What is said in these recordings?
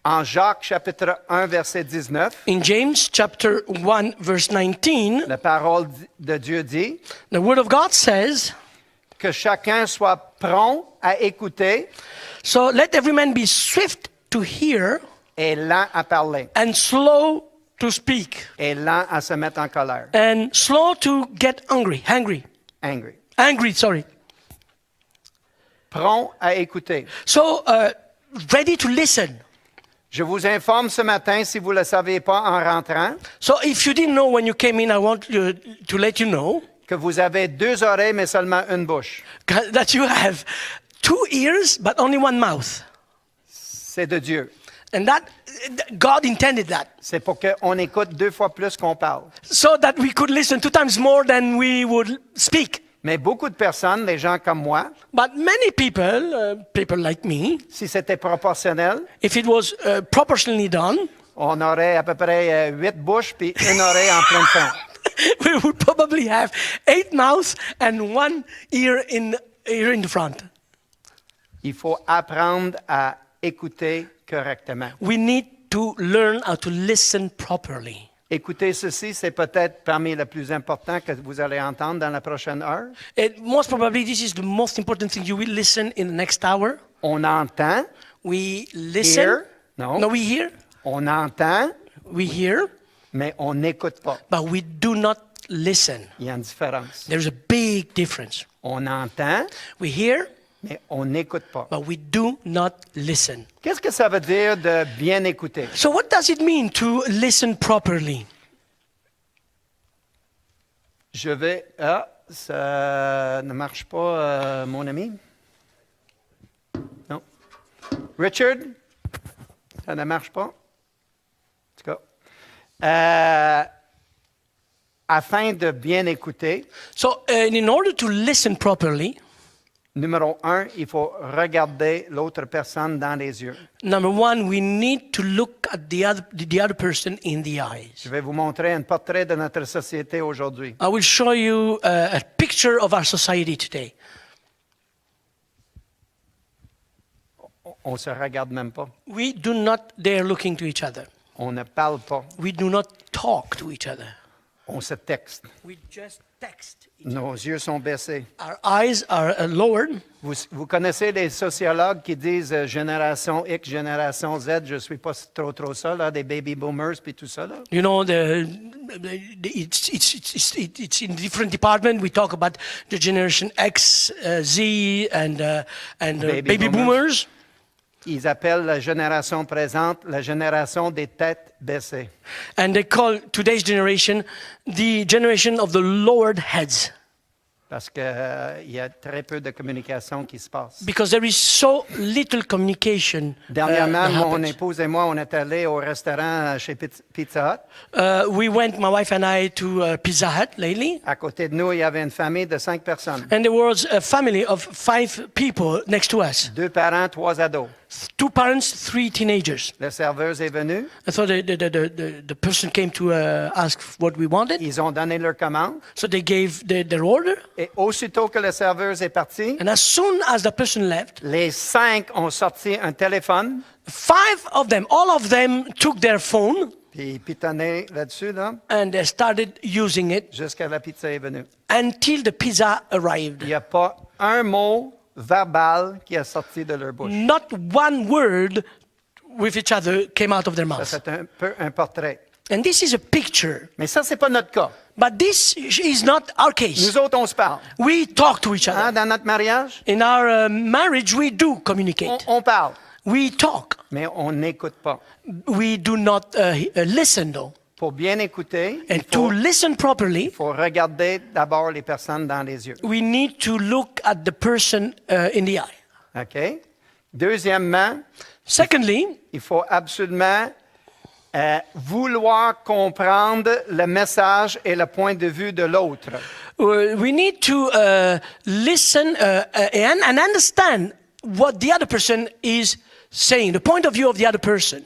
En Jacques chapitre 1 verset 19, In James chapter 1 verse 19, la parole de Dieu dit the word of God says, que chacun soit prompt à écouter so let every man be swift to hear et lent à parler and slow to speak et lent à se mettre en colère. and slow to get angry. Angry, sorry. Prompt à écouter. So ready to listen. Je vous informe ce matin, si vous ne le savez pas en rentrant, So if you didn't know when you came in, I want to let you know que vous avez 2 oreilles mais seulement une bouche. that you have 2 ears but only one mouth. C'est de Dieu. And that God intended that. C'est pour qu'on écoute 2 fois plus qu'on parle. So that we could listen 2 times more than we would speak. Mais beaucoup de personnes, des gens comme moi, But many people, people like me, si c'était proportionnel, if it was proportionally done, on aurait à peu près 8 bouches puis une oreille en pleine fin. we would probably have 8 mouths and 1 ear in the front. Il faut apprendre à écouter correctement. We need to learn how to listen properly. Écoutez ceci, c'est peut-être parmi le plus important que vous allez entendre dans la prochaine heure. And most probably this is the most important thing you will listen in the next hour. On entend, We listen. Hear? No. No, we hear. on entend, We hear, mais on n'écoute pas. but we do not listen. Il y a une différence. There's a big difference. On entend, We hear, mais on n'écoute pas. but we do not listen. Qu'est-ce que ça veut dire de bien écouter? So what does it mean to listen properly? Je vais... Ah, ça ne marche pas, mon ami? Non. Richard? Ça ne marche pas? En tout cas. Afin de bien écouter, So in order to listen properly, numéro 1, il faut regarder l'autre personne dans les yeux. number one, we need to look at the other person in the eyes. Je vais vous montrer un portrait de notre société aujourd'hui. I will show you a picture of our society today. On ne se regarde même pas. We do not dare looking to each other. On ne parle pas. We do not talk to each other. On se texte. We just text. Nos yeux sont baissés. Our eyes are lowered. Vous connaissez les sociologues qui disent génération X, génération Z, je ne suis pas trop ça, là, des baby boomers puis tout ça. Là. You know, it's in different department. We talk about the generation X, Z, and baby boomers. Ils appellent la génération présente la génération des têtes baissées. And they call today's generation the generation of the lowered heads. Parce qu'il y a très peu de communication qui se passe. Because there is so little communication. Dernièrement, that mon happens. épouse et moi, on est allés au restaurant chez Pizza Hut. We went, my wife and I, to Pizza Hut lately. À côté de nous, il y avait une famille de 5 personnes. And there was a family of 5 people next to us. 2 parents, 3 ados. 2 parents, 3 teenagers. La serveuse est venue. And so the person came to ask what we wanted. Ils ont donné leur commande. So they gave their order. Et aussitôt que la serveuse est partie, And as soon as the person left, les 5 ont sorti un téléphone, 5 of them, all of them took their phone puis ils pitonnaient là-dessus, là, and they started using it jusqu'à la pizza est venue. until the pizza arrived. Il n'y a pas un mot verbal qui a sorti de leur bouche. Not one word with each other came out of their Ça, mouth. c'est un peu un portrait. And this is a picture. Mais ça, c'est pas notre cas. But this is not our case. Nous autres, on se parle. We talk to each Hein, other. dans notre mariage, In our marriage, we do communicate. on parle, We talk. mais on n'écoute pas. We do not listen, though. Pour bien écouter, And to listen properly, il faut regarder d'abord les personnes dans les yeux. we need to look at the person in the eye. OK? Deuxièmement, Secondly, il faut absolument vouloir comprendre le message et le point de vue de l'autre. we need to listen and understand what the other person is saying, the point of view of the other person.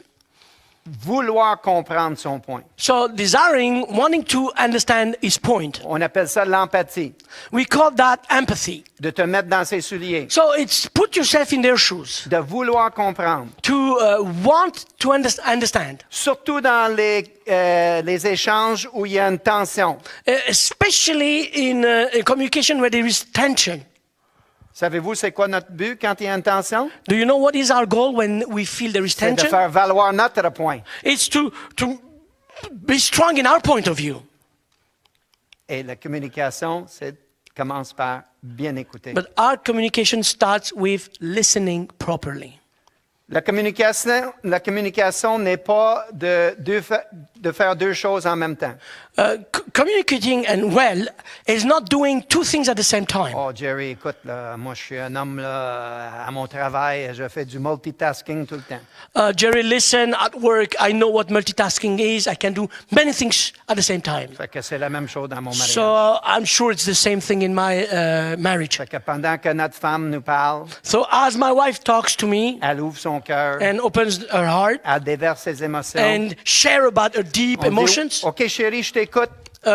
vouloir comprendre son point. So desiring, wanting to understand his point. On appelle ça l'empathie, We call that empathy. de te mettre dans ses souliers, So it's put yourself in their shoes. de vouloir comprendre. To want to understand. Surtout dans les échanges où il y a une tension. Especially in communication where there is tension. Savez-vous c'est quoi notre but quand il y a une tension? Do you know what is our goal when we feel there is C'est de tension? faire valoir notre point. It's to be strong in our point of view. Et la communication, commence par bien écouter. But our communication starts with listening properly. La communication n'est pas de faire deux choses en même temps. Communicating and well is not doing two things at the same time. Oh, Jerry, écoute, là, moi, je suis un homme là, à mon travail, je fais du multitasking tout le temps. Jerry, listen, at work, I know what multitasking is. I can do many things at the same time. Fait que c'est la même chose dans mon mariage. So I'm sure it's the same thing in my marriage. Fait que pendant que notre femme nous parle, So as my wife talks to me elle ouvre son cœur, and opens her heart elle déverse ses émotions. and share about her deep On dit, emotions, OK, chérie, je t'écoute.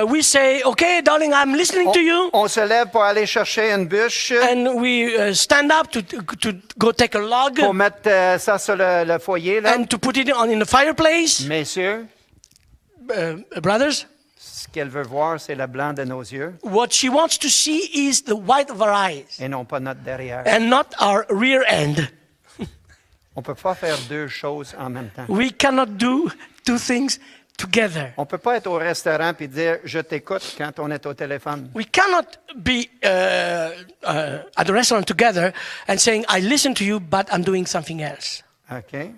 we say, okay, darling, I'm listening to you. On se lève pour aller chercher une bûche And we stand up to go take a log pour mettre ça sur le foyer. Là. and to put it in the fireplace. Messieurs, Brothers, ce qu'elle veut voir, c'est le blanc de nos yeux what she wants to see is the white of our eyes et non pas notre derrière. and not our rear end. On ne peut pas faire deux choses en même temps. We cannot do two things together. On ne peut pas être au restaurant et dire « je t'écoute » quand on est au téléphone. We cannot be at the restaurant together and saying, I listen to you, but I'm doing something else. OK?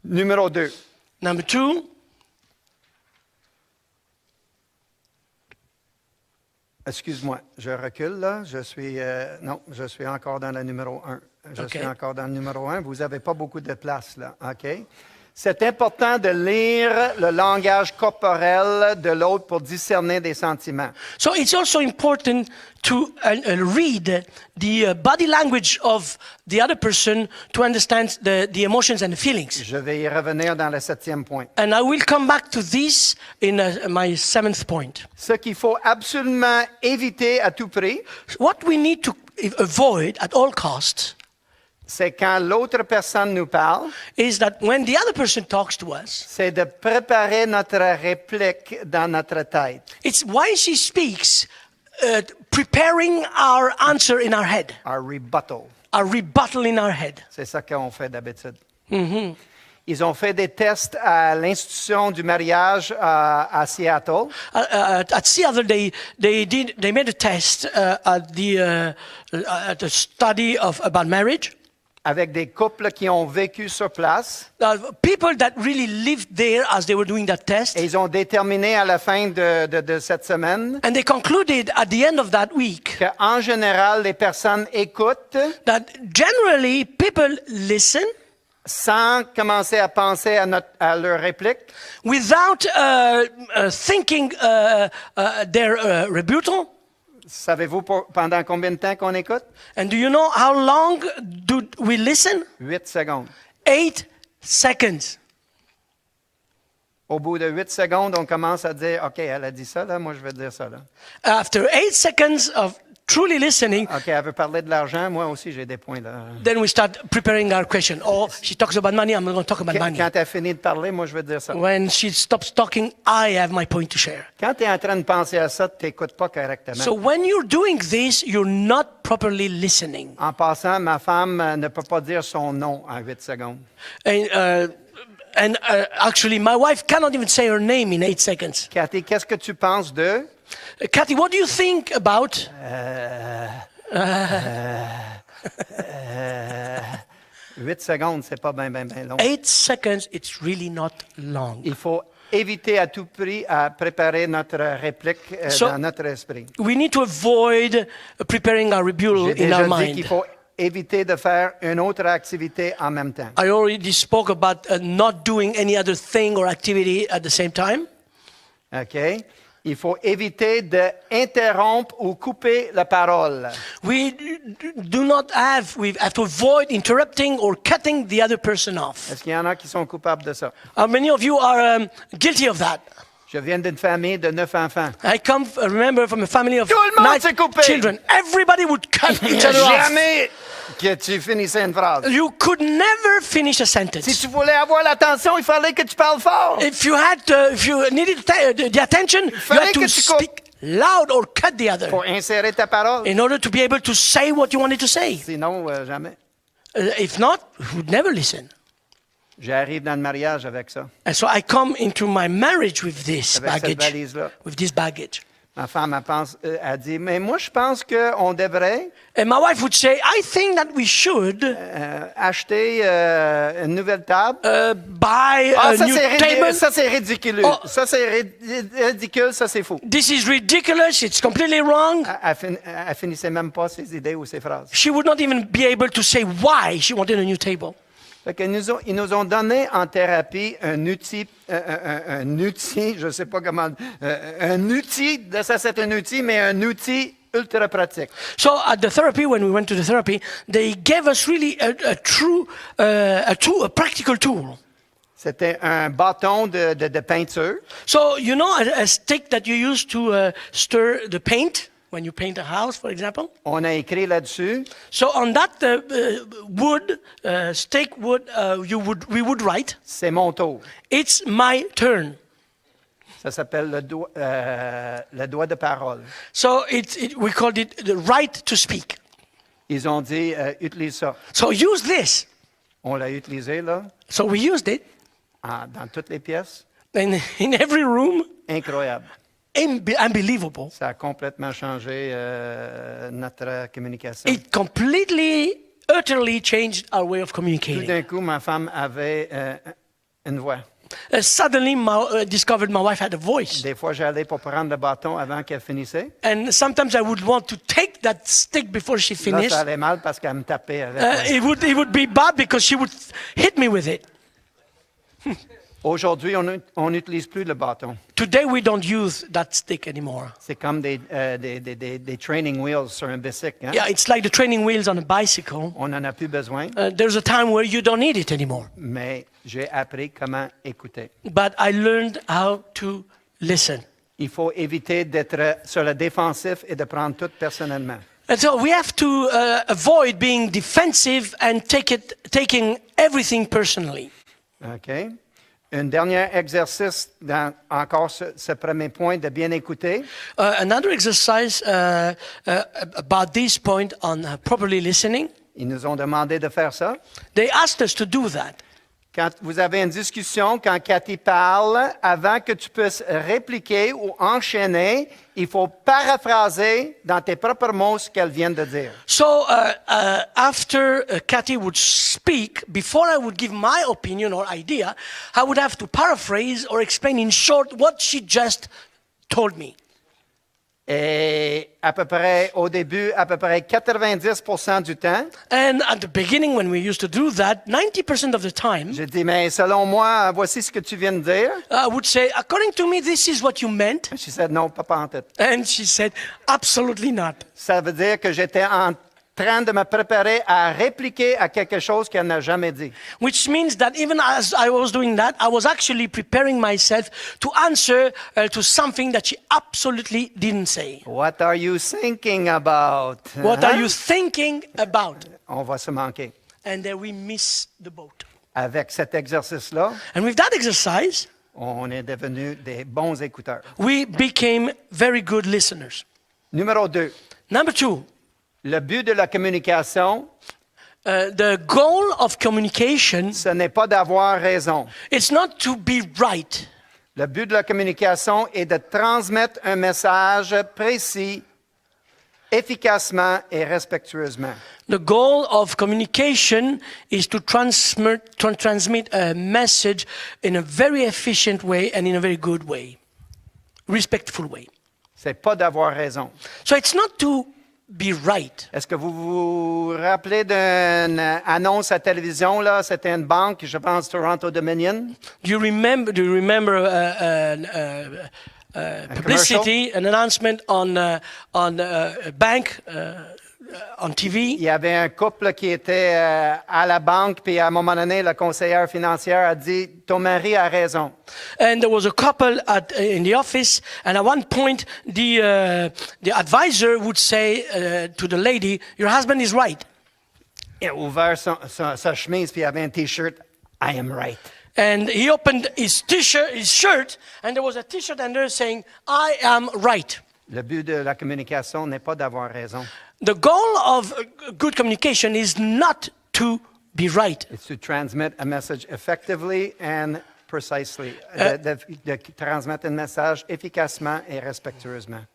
Numéro 2. Number 2, Excuse-moi, je recule là. Je suis encore dans le numéro 1. Je OK. suis encore dans le numéro 1. Vous n'avez pas beaucoup de place là. OK? C'est important de lire le langage corporel de l'autre pour discerner des sentiments. so it's also important to read the body language of the other person to understand the emotions and the feelings. Je vais y revenir dans le 7e point. And I will come back to this in my 7th point. Ce qu'il faut absolument éviter à tout prix, What we need to avoid at all costs c'est quand l'autre personne nous parle, is that when the other person talks to us, c'est de préparer notre réplique dans notre tête. it's while she speaks, preparing our answer in our head, Our rebuttal. our rebuttal in our head. C'est ça qu'on fait d'habitude. Ils ont fait des tests à l'institution du mariage à Seattle. At Seattle, they made a test at the study about marriage. Avec des couples qui ont vécu sur place. People that really lived there as they were doing that test. Et ils ont déterminé à la fin de cette semaine And they concluded at the end of that week qu'en général, les personnes écoutent that generally people listen sans commencer à penser à leur réplique. without thinking their rebuttal. Savez-vous pendant combien de temps qu'on écoute? And do you know how long do we listen? 8 secondes. 8 seconds. Au bout de 8 secondes, on commence à dire, OK, elle a dit ça, là, moi je vais dire ça. Là. After 8 seconds of truly listening, OK, elle veut parler de l'argent, moi aussi j'ai des points. Là. then we start preparing our question. Oh, she talks about money, I'm going to talk about money. Quand elle a fini de parler, moi je vais dire ça. When she stops talking, I have my point to share. Quand tu es en train de penser à ça, tu n'écoutes pas correctement. So when you're doing this, you're not properly listening. En passant, ma femme ne peut pas dire son nom en 8 secondes. And actually, my wife cannot even say her name in 8 seconds. Cathy, qu'est-ce que tu penses de? Kathy, what do you think about? 8 secondes, c'est pas bien long. 8 seconds, it's really not long. Il faut éviter à tout prix à préparer notre réplique dans notre esprit. We need to avoid preparing our rebuttal J'ai in our déjà dit qu'il mind. faut éviter de faire une autre activité en même temps. I already spoke about not doing any other thing or activity at the same time. OK? il faut éviter d'interrompre ou couper la parole. We have to avoid interrupting or cutting the other person off. Est-ce qu'il y en a qui sont coupables de ça? Many of you are guilty of that. Je viens d'une famille de 9 enfants. I remember from a family of Tout le monde 9 s'est coupé. children. Everybody would cut Il n'y each a other off. jamais que tu finissais une phrase. You could never finish a Si sentence. tu voulais avoir l'attention, il fallait que tu parles fort. If you needed the attention, you fallait had to que tu coupes. speak loud or cut the other Pour insérer ta parole. in order to be able to say what you wanted to say. Sinon, jamais. If not, you would never listen. J'arrive dans le mariage avec ça, And so I come into my marriage with this avec cette baggage. valise-là. With this baggage. Ma femme a dit, mais moi, je pense qu'on devrait And my wife would say, I think that we should acheter une nouvelle table. buy a new table. Ça, c'est ridicule. Oh. Ça, c'est ridicule. Ça, c'est fou. This is ridiculous. It's completely wrong. Elle finissait même pas ses idées ou ses phrases. She would not even be able to say why she wanted a new table. Fait que ils nous ont donné en thérapie un outil, je ne sais pas comment, un outil, ça c'est un outil, mais un outil ultra pratique. So at the therapy, when we went to the therapy, they gave us really a practical tool. C'était un bâton de peinture. So you know a stick that you use to stir the paint when you paint a house, for example. On a écrit là-dessus, So on that stick wood, we would write, c'est mon tour. "It's my turn." Ça s'appelle le doigt de parole. So we called it the right to speak. Ils ont dit, utilise ça. So use this. On l'a utilisé, là, So we used it dans toutes les pièces. in every room. Incroyable. Unbelievable. Ça a complètement changé notre communication. It completely, utterly changed our way of Tout communicating. d'un coup, ma femme avait une voix. Suddenly, I discovered my wife had a voice. Des fois, j'allais pour prendre le bâton avant qu'elle finissait. And sometimes I would want to take that stick before she Là, finished. ça allait mal parce qu'elle me tapait avec. It would be bad because she would hit me with it. Aujourd'hui, on n'utilise plus le bâton. Today, we don't use that stick anymore. C'est comme des training wheels sur un bicycle. Hein? Yeah, it's like the training wheels on a bicycle. On n'en a plus besoin, There's a time where you don't need it anymore. mais j'ai appris comment écouter. But I learned how to listen. Il faut éviter d'être sur le défensif et de prendre tout personnellement. And so we have to avoid being defensive and taking everything personally. OK? Un dernier exercice dans encore ce premier point de bien écouter. Another exercise about this point on properly listening. Ils nous ont demandé de faire ça. They asked us to do that. Quand vous avez une discussion, quand Cathy parle, avant que tu puisses répliquer ou enchaîner, il faut paraphraser dans tes propres mots ce qu'elle vient de dire. So after Cathy would speak, before I would give my opinion or idea, I would have to paraphrase or explain in short what she just told me. Et au début, à peu près 90% du temps, And at the beginning, when we used to do that, 90% of the time, j'ai dit, mais selon moi, voici ce que tu viens de dire. I would say, according to me, this is what you meant. She said, non, pas en tête. And she said, absolutely not. Ça veut dire que j'étais en train de me préparer à répliquer à quelque chose qu'elle n'a jamais dit. Which means that even as I was doing that, I was actually preparing myself to answer to something that she absolutely didn't say. What are you thinking about? What Hein? are you thinking about? On va se manquer. And then we miss the boat. Avec cet exercice-là, And with that exercise, on est devenus des bons écouteurs. we became very good listeners. Numéro 2, Number 2, le but de la communication, the goal of communication, ce n'est pas d'avoir raison. it's not to be right. Le but de la communication est de transmettre un message précis, efficacement et respectueusement. The goal of communication is to transmit a message in a very efficient way and in a very good way, respectful way. C'est pas d'avoir raison. So it's not to be right. Est-ce que vous vous rappelez d'une annonce à télévision, là? C'était une banque, je pense Toronto Dominion. Do you remember publicity, an announcement on a bank, on TV. Il y avait un couple qui était à la banque, puis à un moment donné, la conseillère financière a dit « Ton mari a raison ». And there was a couple in the office, and at one point, the advisor would say to the lady, "Your husband is right." Il a ouvert sa chemise, puis il avait un T-shirt « I am right ». And he opened his shirt, and there was a T-shirt under saying, "I am right." Le but de la communication n'est pas d'avoir raison. The goal of good communication is not to be right. It's to transmit a message effectively and precisely. De transmettre un message efficacement et respectueusement.